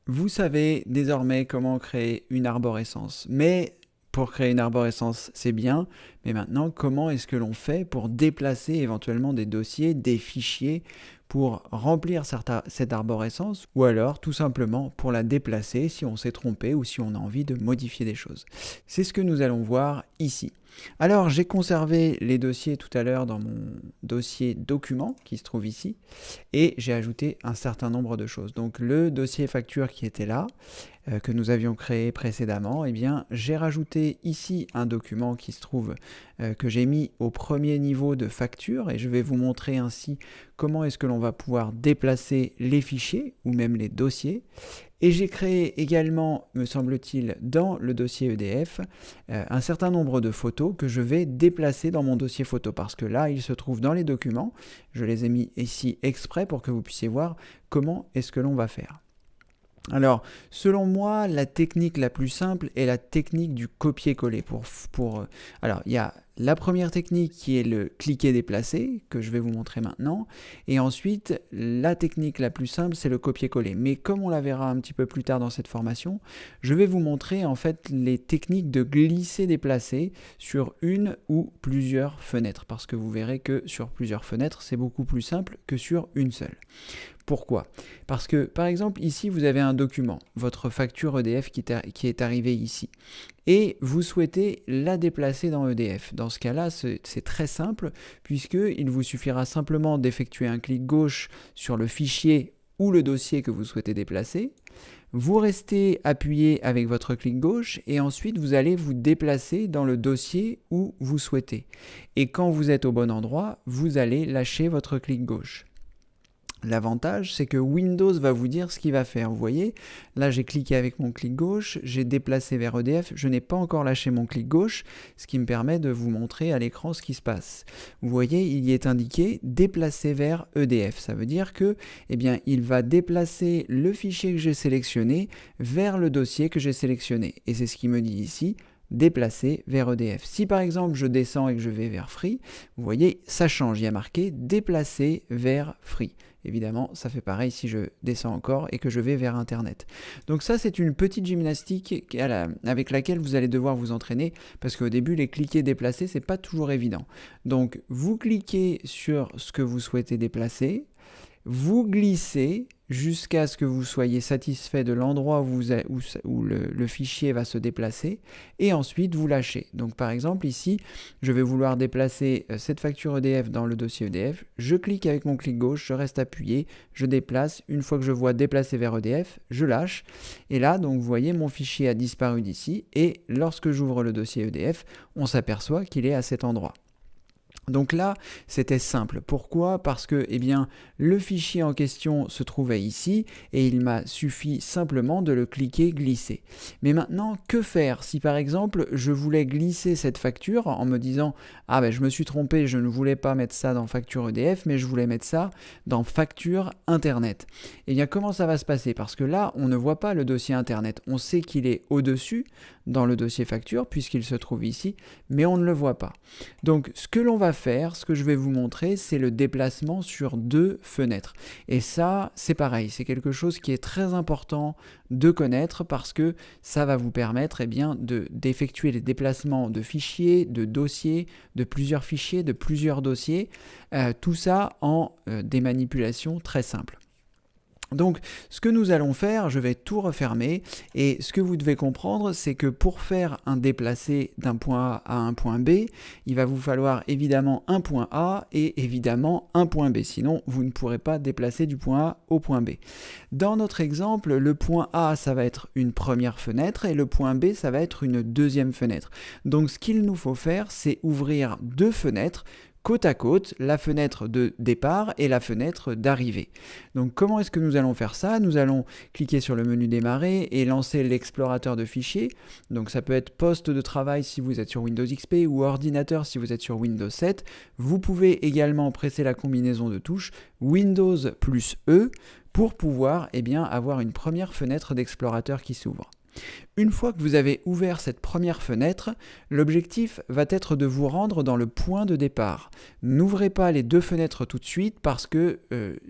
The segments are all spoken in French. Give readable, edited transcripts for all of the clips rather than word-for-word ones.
Vous savez désormais comment créer une arborescence, mais pour créer une arborescence, c'est bien, mais maintenant, comment est-ce que l'on fait pour déplacer éventuellement des dossiers, des fichiers, pour remplir cette arborescence, ou alors tout simplement pour la déplacer si on s'est trompé ou si on a envie de modifier des choses. C'est ce que nous allons voir ici. Alors, j'ai conservé les dossiers tout à l'heure dans mon dossier document qui se trouve ici et j'ai ajouté un certain nombre de choses. Donc, le dossier facture qui était là, que nous avions créé précédemment, eh bien, j'ai rajouté ici un document qui se trouve, que j'ai mis au premier niveau de facture et je vais vous montrer ainsi comment est-ce que l'on va pouvoir déplacer les fichiers ou même les dossiers. Et j'ai créé également, me semble-t-il, dans le dossier EDF, un certain nombre de photos que je vais déplacer dans mon dossier photo parce que là, ils se trouvent dans les documents. Je les ai mis ici exprès pour que vous puissiez voir comment est-ce que l'on va faire. Alors, selon moi, la technique la plus simple est la technique du copier-coller. Alors, il y a la première technique qui est le cliquer-déplacer, que je vais vous montrer maintenant. Et ensuite, la technique la plus simple, c'est le copier-coller. Mais comme on la verra un petit peu plus tard dans cette formation, je vais vous montrer en fait les techniques de glisser-déplacer sur une ou plusieurs fenêtres. Parce que vous verrez que sur plusieurs fenêtres, c'est beaucoup plus simple que sur une seule. Pourquoi ? Parce que, par exemple, ici, vous avez un document, votre facture EDF qui est arrivée ici. Et vous souhaitez la déplacer dans EDF. Dans ce cas-là, c'est très simple, puisqu'il vous suffira simplement d'effectuer un clic gauche sur le fichier ou le dossier que vous souhaitez déplacer. Vous restez appuyé avec votre clic gauche et ensuite vous allez vous déplacer dans le dossier où vous souhaitez. Et quand vous êtes au bon endroit, vous allez lâcher votre clic gauche. L'avantage, c'est que Windows va vous dire ce qu'il va faire. Vous voyez, là j'ai cliqué avec mon clic gauche, j'ai déplacé vers EDF, je n'ai pas encore lâché mon clic gauche, ce qui me permet de vous montrer à l'écran ce qui se passe. Vous voyez, il y est indiqué déplacer vers EDF. Ça veut dire que, il va déplacer le fichier que j'ai sélectionné vers le dossier que j'ai sélectionné. Et c'est ce qu'il me dit ici. Déplacer vers EDF. Si par exemple je descends et que je vais vers Free, vous voyez, ça change, il y a marqué déplacer vers Free. Évidemment, ça fait pareil si je descends encore et que je vais vers Internet. Donc ça, c'est une petite gymnastique avec laquelle vous allez devoir vous entraîner parce qu'au début, les cliquer déplacer, c'est pas toujours évident. Donc, vous cliquez sur ce que vous souhaitez déplacer, vous glissez jusqu'à ce que vous soyez satisfait de l'endroit où le fichier va se déplacer et ensuite vous lâchez. Donc par exemple ici, je vais vouloir déplacer cette facture EDF dans le dossier EDF, je clique avec mon clic gauche, je reste appuyé, je déplace, une fois que je vois déplacer vers EDF, je lâche et là donc vous voyez mon fichier a disparu d'ici et lorsque j'ouvre le dossier EDF, on s'aperçoit qu'il est à cet endroit. Donc là, c'était simple. Pourquoi ? Parce que le fichier en question se trouvait ici et il m'a suffi simplement de le cliquer glisser. Mais maintenant, que faire si par exemple je voulais glisser cette facture en me disant « Ah je me suis trompé, je ne voulais pas mettre ça dans facture EDF, mais je voulais mettre ça dans facture Internet. » Eh bien, comment ça va se passer ? Parce que là, on ne voit pas le dossier Internet. On sait qu'il est au-dessus dans le dossier facture puisqu'il se trouve ici, mais on ne le voit pas. Donc, ce que l'on va faire, ce que je vais vous montrer, c'est le déplacement sur deux fenêtres. Et ça, c'est pareil, c'est quelque chose qui est très important de connaître parce que ça va vous permettre d'effectuer les déplacements de fichiers, de dossiers, de plusieurs fichiers, de plusieurs dossiers, tout ça en des manipulations très simples. Donc, ce que nous allons faire, je vais tout refermer et ce que vous devez comprendre, c'est que pour faire un déplacé d'un point A à un point B, il va vous falloir évidemment un point A et évidemment un point B, sinon vous ne pourrez pas déplacer du point A au point B. Dans notre exemple, le point A, ça va être une première fenêtre et le point B, ça va être une deuxième fenêtre. Donc, ce qu'il nous faut faire, c'est ouvrir deux fenêtres, côte à côte, la fenêtre de départ et la fenêtre d'arrivée. Donc comment est-ce que nous allons faire ça ? Nous allons cliquer sur le menu démarrer et lancer l'explorateur de fichiers. Donc ça peut être poste de travail si vous êtes sur Windows XP ou ordinateur si vous êtes sur Windows 7. Vous pouvez également presser la combinaison de touches Windows plus E pour pouvoir avoir une première fenêtre d'explorateur qui s'ouvre. Une fois que vous avez ouvert cette première fenêtre, l'objectif va être de vous rendre dans le point de départ. N'ouvrez pas les deux fenêtres tout de suite parce que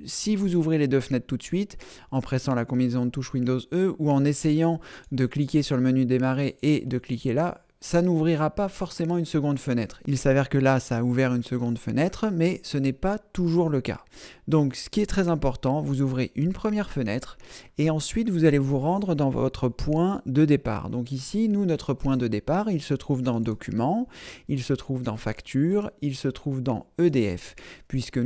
si vous ouvrez les deux fenêtres tout de suite, en pressant la combinaison de touches Windows E ou en essayant de cliquer sur le menu démarrer et de cliquer là, ça n'ouvrira pas forcément une seconde fenêtre. Il s'avère que là, ça a ouvert une seconde fenêtre, mais ce n'est pas toujours le cas. Donc, ce qui est très important, vous ouvrez une première fenêtre et ensuite, vous allez vous rendre dans votre point de départ. Donc ici, nous, notre point de départ, il se trouve dans Documents, il se trouve dans Factures, il se trouve dans EDF, puisque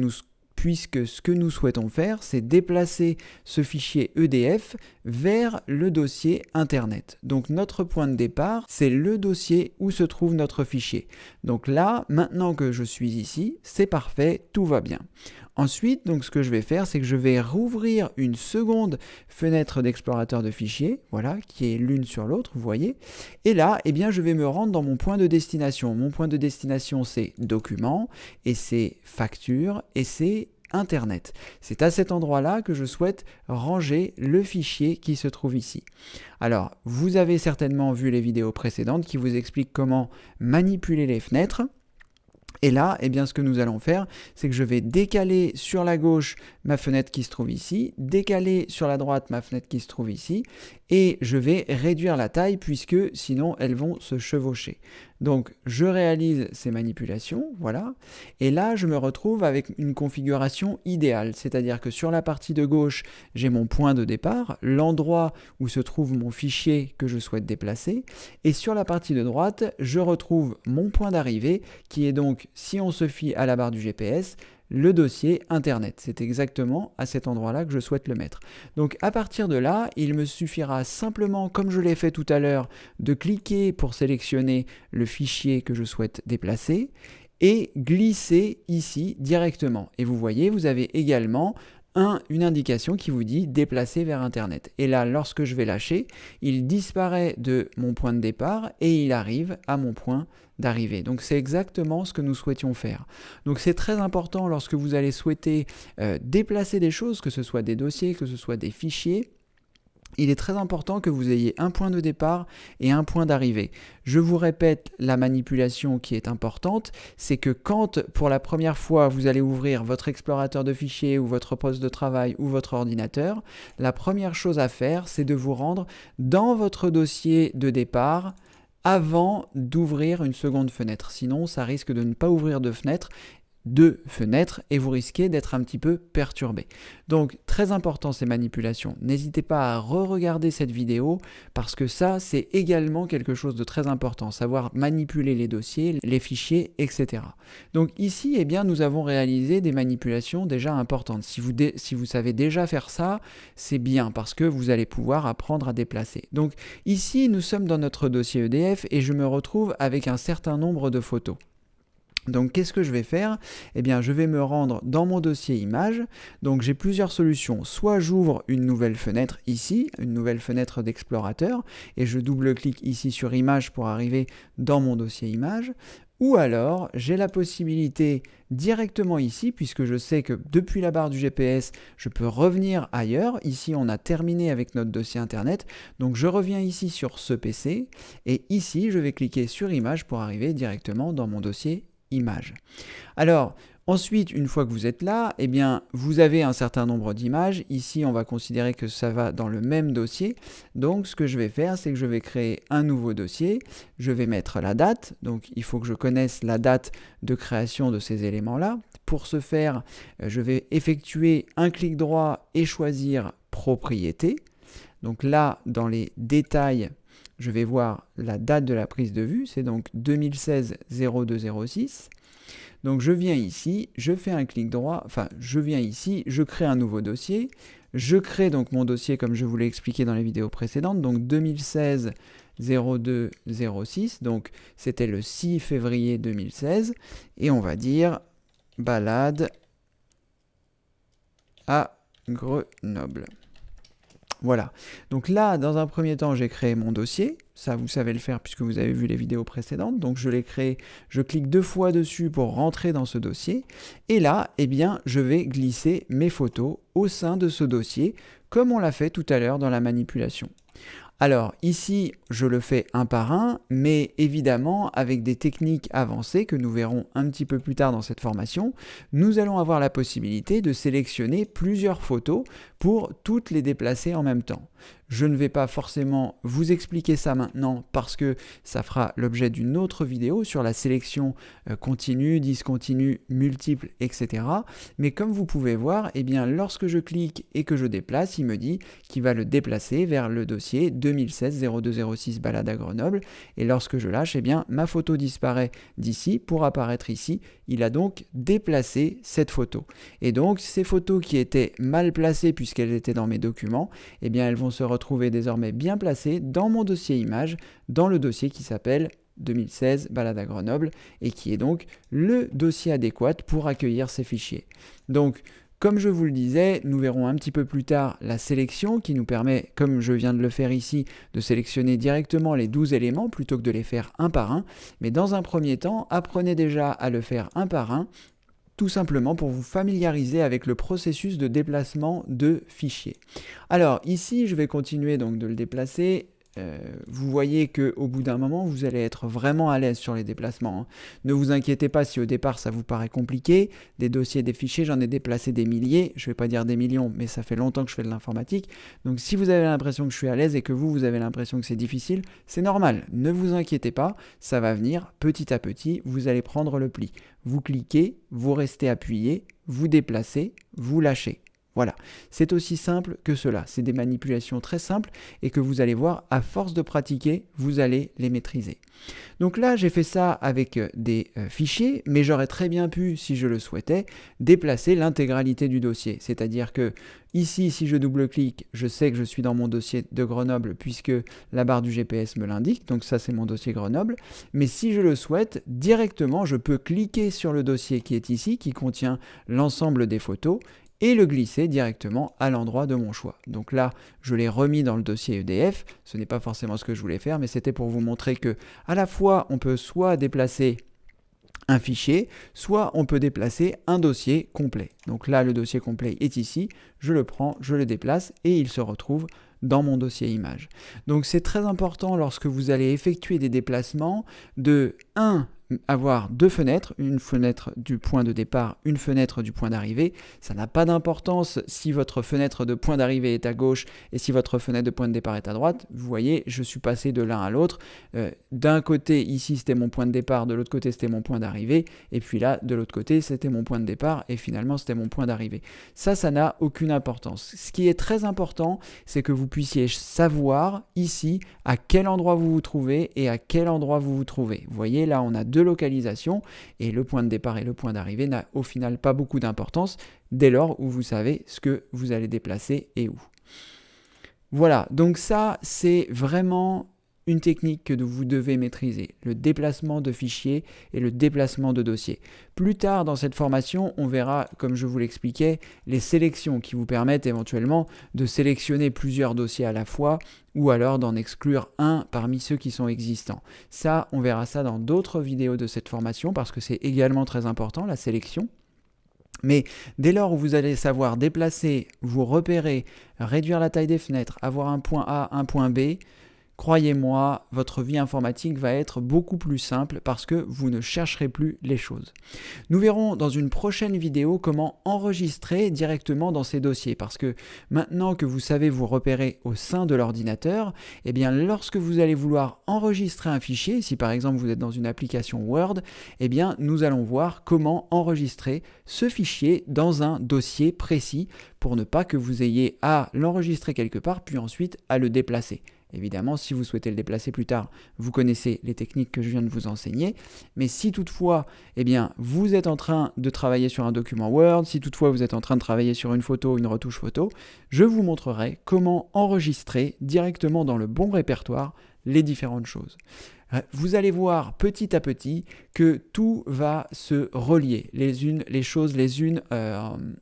ce que nous souhaitons faire, c'est déplacer ce fichier EDF vers le dossier Internet. Donc notre point de départ, c'est le dossier où se trouve notre fichier. Donc là, maintenant que je suis ici, c'est parfait, tout va bien. Ensuite, donc, ce que je vais faire, c'est que je vais rouvrir une seconde fenêtre d'explorateur de fichiers, voilà, qui est l'une sur l'autre, vous voyez. Et là, eh bien, je vais me rendre dans mon point de destination. Mon point de destination, c'est Documents, et c'est Factures, et c'est Internet. C'est à cet endroit-là que je souhaite ranger le fichier qui se trouve ici. Alors, vous avez certainement vu les vidéos précédentes qui vous expliquent comment manipuler les fenêtres. Et là, eh bien, ce que nous allons faire, c'est que je vais décaler sur la gauche ma fenêtre qui se trouve ici, décaler sur la droite ma fenêtre qui se trouve ici, et je vais réduire la taille puisque sinon elles vont se chevaucher. Donc je réalise ces manipulations, voilà, et là je me retrouve avec une configuration idéale, c'est-à-dire que sur la partie de gauche, j'ai mon point de départ, l'endroit où se trouve mon fichier que je souhaite déplacer, et sur la partie de droite, je retrouve mon point d'arrivée, qui est donc, si on se fie à la barre du GPS, le dossier Internet. C'est exactement à cet endroit-là que je souhaite le mettre. Donc à partir de là, il me suffira simplement, comme je l'ai fait tout à l'heure, de cliquer pour sélectionner le fichier que je souhaite déplacer et glisser ici directement. Et vous voyez, vous avez également une indication qui vous dit déplacer vers Internet. Et là, lorsque je vais lâcher, il disparaît de mon point de départ et il arrive à mon point d'arrivée. Donc c'est exactement ce que nous souhaitions faire. Donc c'est très important lorsque vous allez souhaiter déplacer des choses, que ce soit des dossiers, que ce soit des fichiers. Il est très important que vous ayez un point de départ et un point d'arrivée. Je vous répète la manipulation qui est importante, c'est que quand pour la première fois vous allez ouvrir votre explorateur de fichiers ou votre poste de travail ou votre ordinateur, la première chose à faire, c'est de vous rendre dans votre dossier de départ avant d'ouvrir une seconde fenêtre. Sinon, ça risque de ne pas ouvrir de fenêtre et vous risquez d'être un petit peu perturbé. Donc très important ces manipulations. N'hésitez pas à re-regarder cette vidéo parce que ça c'est également quelque chose de très important, savoir manipuler les dossiers, les fichiers, etc. Donc ici eh bien, nous avons réalisé des manipulations déjà importantes. Si vous savez déjà faire ça, c'est bien parce que vous allez pouvoir apprendre à déplacer. Donc ici nous sommes dans notre dossier EDF et je me retrouve avec un certain nombre de photos. Donc qu'est-ce que je vais faire? Eh bien je vais me rendre dans mon dossier images. Donc j'ai plusieurs solutions. Soit j'ouvre une nouvelle fenêtre ici, une nouvelle fenêtre d'explorateur, et je double-clique ici sur images pour arriver dans mon dossier images. Ou alors j'ai la possibilité directement ici, puisque je sais que depuis la barre du GPS, je peux revenir ailleurs. Ici on a terminé avec notre dossier internet. Donc je reviens ici sur ce PC, et ici je vais cliquer sur images pour arriver directement dans mon dossier images. Alors ensuite, une fois que vous êtes là, eh bien, vous avez un certain nombre d'images. Ici, on va considérer que ça va dans le même dossier. Donc, ce que je vais faire, c'est que je vais créer un nouveau dossier. Je vais mettre la date. Donc, il faut que je connaisse la date de création de ces éléments-là. Pour ce faire, je vais effectuer un clic droit et choisir Propriété. Donc là, dans les détails, je vais voir la date de la prise de vue, c'est donc 2016-02-06. Donc je viens ici, je fais un clic droit, je viens ici, je crée un nouveau dossier. Je crée donc mon dossier comme je vous l'ai expliqué dans les vidéos précédentes, donc 2016-02-06, donc c'était le 6 février 2016. Et on va dire balade à Grenoble. Voilà, donc là, dans un premier temps, j'ai créé mon dossier. Ça, vous savez le faire puisque vous avez vu les vidéos précédentes. Donc, je l'ai créé, je clique 2 fois dessus pour rentrer dans ce dossier. Et là, eh bien, je vais glisser mes photos au sein de ce dossier, comme on l'a fait tout à l'heure dans la manipulation. Alors ici, je le fais un par un, mais évidemment, avec des techniques avancées que nous verrons un petit peu plus tard dans cette formation, nous allons avoir la possibilité de sélectionner plusieurs photos pour toutes les déplacer en même temps. Je ne vais pas forcément vous expliquer ça maintenant parce que ça fera l'objet d'une autre vidéo sur la sélection continue, discontinue, multiple, etc. Mais comme vous pouvez voir, eh bien, lorsque je clique et que je déplace, il me dit qu'il va le déplacer vers le dossier 2016-0206 balade à Grenoble. Et lorsque je lâche, eh bien, ma photo disparaît d'ici pour apparaître ici. Il a donc déplacé cette photo. Et donc, ces photos qui étaient mal placées puisqu'elles étaient dans mes documents, eh bien, elles vont se retrouver désormais bien placées dans mon dossier images, dans le dossier qui s'appelle 2016 balade à Grenoble et qui est donc le dossier adéquat pour accueillir ces fichiers. Donc, comme je vous le disais, nous verrons un petit peu plus tard la sélection qui nous permet, comme je viens de le faire ici, de sélectionner directement les 12 éléments plutôt que de les faire un par un. Mais dans un premier temps, apprenez déjà à le faire un par un, tout simplement pour vous familiariser avec le processus de déplacement de fichiers. Alors ici, je vais continuer donc de le déplacer. Vous voyez qu'au bout d'un moment, vous allez être vraiment à l'aise sur les déplacements. Ne vous inquiétez pas si au départ ça vous paraît compliqué. Des dossiers, des fichiers, j'en ai déplacé des milliers. Je ne vais pas dire des millions, mais ça fait longtemps que je fais de l'informatique. Donc si vous avez l'impression que je suis à l'aise et que vous avez l'impression que c'est difficile, c'est normal. Ne vous inquiétez pas, ça va venir petit à petit. Vous allez prendre le pli. Vous cliquez, vous restez appuyé, vous déplacez, vous lâchez. Voilà, c'est aussi simple que cela. C'est des manipulations très simples et que vous allez voir, à force de pratiquer, vous allez les maîtriser. Donc là, j'ai fait ça avec des fichiers, mais j'aurais très bien pu, si je le souhaitais, déplacer l'intégralité du dossier. C'est-à-dire que ici, si je double-clique, je sais que je suis dans mon dossier de Grenoble puisque la barre du GPS me l'indique. Donc ça, c'est mon dossier Grenoble. Mais si je le souhaite, directement, je peux cliquer sur le dossier qui est ici, qui contient l'ensemble des photos, et le glisser directement à l'endroit de mon choix. Donc là, je l'ai remis dans le dossier EDF. Ce n'est pas forcément ce que je voulais faire, mais c'était pour vous montrer que à la fois, on peut soit déplacer un fichier, soit on peut déplacer un dossier complet. Donc là, le dossier complet est ici. Je le prends, je le déplace et il se retrouve dans mon dossier image. Donc c'est très important lorsque vous allez effectuer des déplacements de 1. Avoir deux fenêtres, une fenêtre du point de départ, une fenêtre du point d'arrivée. Ça n'a pas d'importance si votre fenêtre de point d'arrivée est à gauche et si votre fenêtre de point de départ est à droite. Vous voyez, je suis passé de l'un à l'autre. D'un côté, ici, c'était mon point de départ, de l'autre côté, c'était mon point d'arrivée. Et puis là, de l'autre côté, c'était mon point de départ et finalement, c'était mon point d'arrivée. Ça n'a aucune importance. Ce qui est très important, c'est que vous puissiez savoir ici à quel endroit vous vous trouvez et à quel endroit vous vous trouvez. Vous voyez, là, on a deux localisations et le point de départ et le point d'arrivée n'a au final pas beaucoup d'importance dès lors où vous savez ce que vous allez déplacer et où. Voilà, donc ça c'est vraiment une technique que vous devez maîtriser, le déplacement de fichiers et le déplacement de dossiers. Plus tard dans cette formation, on verra, comme je vous l'expliquais, les sélections qui vous permettent éventuellement de sélectionner plusieurs dossiers à la fois ou alors d'en exclure un parmi ceux qui sont existants. Ça, on verra ça dans d'autres vidéos de cette formation parce que c'est également très important, la sélection. Mais dès lors où vous allez savoir déplacer, vous repérer, réduire la taille des fenêtres, avoir un point A, un point B, croyez-moi, votre vie informatique va être beaucoup plus simple parce que vous ne chercherez plus les choses. Nous verrons dans une prochaine vidéo comment enregistrer directement dans ces dossiers parce que maintenant que vous savez vous repérer au sein de l'ordinateur, eh bien lorsque vous allez vouloir enregistrer un fichier, si par exemple vous êtes dans une application Word, eh bien nous allons voir comment enregistrer ce fichier dans un dossier précis pour ne pas que vous ayez à l'enregistrer quelque part puis ensuite à le déplacer. Évidemment, si vous souhaitez le déplacer plus tard, vous connaissez les techniques que je viens de vous enseigner. Mais si toutefois, eh bien, vous êtes en train de travailler sur un document Word, si toutefois vous êtes en train de travailler sur une photo, une retouche photo, je vous montrerai comment enregistrer directement dans le bon répertoire les différentes choses. Vous allez voir petit à petit que tout va se relier, les choses les unes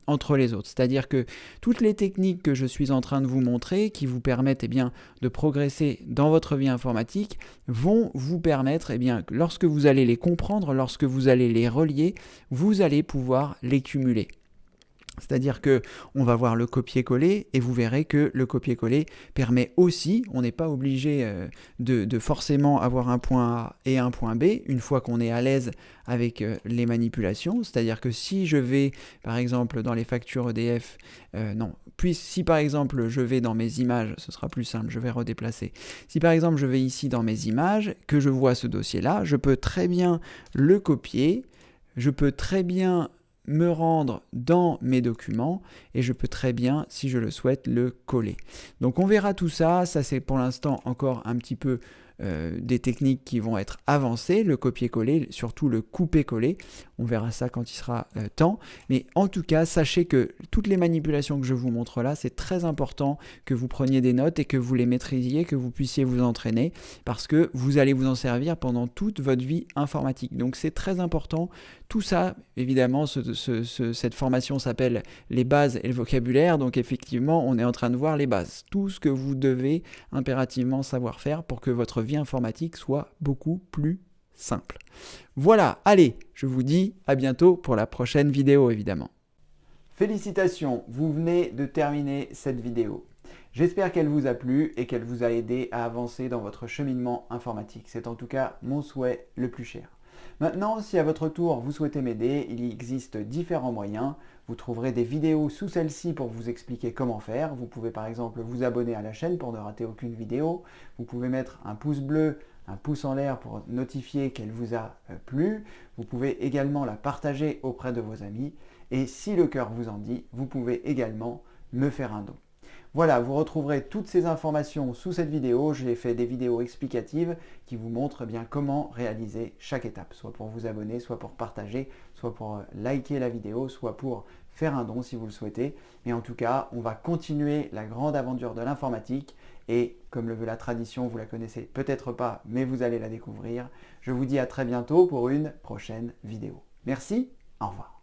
entre les autres. C'est-à-dire que toutes les techniques que je suis en train de vous montrer, qui vous permettent de progresser dans votre vie informatique, vont vous permettre, lorsque vous allez les comprendre, lorsque vous allez les relier, vous allez pouvoir les cumuler. C'est-à-dire que on va voir le copier-coller et vous verrez que le copier-coller permet aussi, on n'est pas obligé de forcément avoir un point A et un point B une fois qu'on est à l'aise avec les manipulations. C'est-à-dire que si je vais par exemple dans les factures EDF, puis si par exemple je vais dans mes images, ce sera plus simple, je vais redéplacer. Si par exemple je vais ici dans mes images, que je vois ce dossier-là, je peux très bien le copier, je peux très bien me rendre dans mes documents et je peux très bien, si je le souhaite, le coller. Donc on verra tout ça, ça c'est pour l'instant encore un petit peu des techniques qui vont être avancées, le copier-coller, surtout le couper-coller, on verra ça quand il sera temps, mais en tout cas sachez que toutes les manipulations que je vous montre là, c'est très important que vous preniez des notes et que vous les maîtrisiez, que vous puissiez vous entraîner, parce que vous allez vous en servir pendant toute votre vie informatique. Donc c'est très important, tout ça, évidemment, cette formation s'appelle les bases et le vocabulaire, donc effectivement on est en train de voir les bases, tout ce que vous devez impérativement savoir faire pour que votre vie informatique soit beaucoup plus simple. Voilà, allez, je vous dis à bientôt pour la prochaine vidéo évidemment. Félicitations, vous venez de terminer cette vidéo. J'espère qu'elle vous a plu et qu'elle vous a aidé à avancer dans votre cheminement informatique. C'est en tout cas mon souhait le plus cher. Maintenant, si à votre tour vous souhaitez m'aider, il existe différents moyens. Vous trouverez des vidéos sous celle-ci pour vous expliquer comment faire. Vous pouvez par exemple vous abonner à la chaîne pour ne rater aucune vidéo. Vous pouvez mettre un pouce bleu, un pouce en l'air pour notifier qu'elle vous a plu. Vous pouvez également la partager auprès de vos amis. Et si le cœur vous en dit, vous pouvez également me faire un don. Voilà, vous retrouverez toutes ces informations sous cette vidéo. J'ai fait des vidéos explicatives qui vous montrent bien comment réaliser chaque étape, soit pour vous abonner, soit pour partager, soit pour liker la vidéo, soit pour faire un don si vous le souhaitez. Mais en tout cas, on va continuer la grande aventure de l'informatique et comme le veut la tradition, vous la connaissez peut-être pas, mais vous allez la découvrir. Je vous dis à très bientôt pour une prochaine vidéo. Merci, au revoir.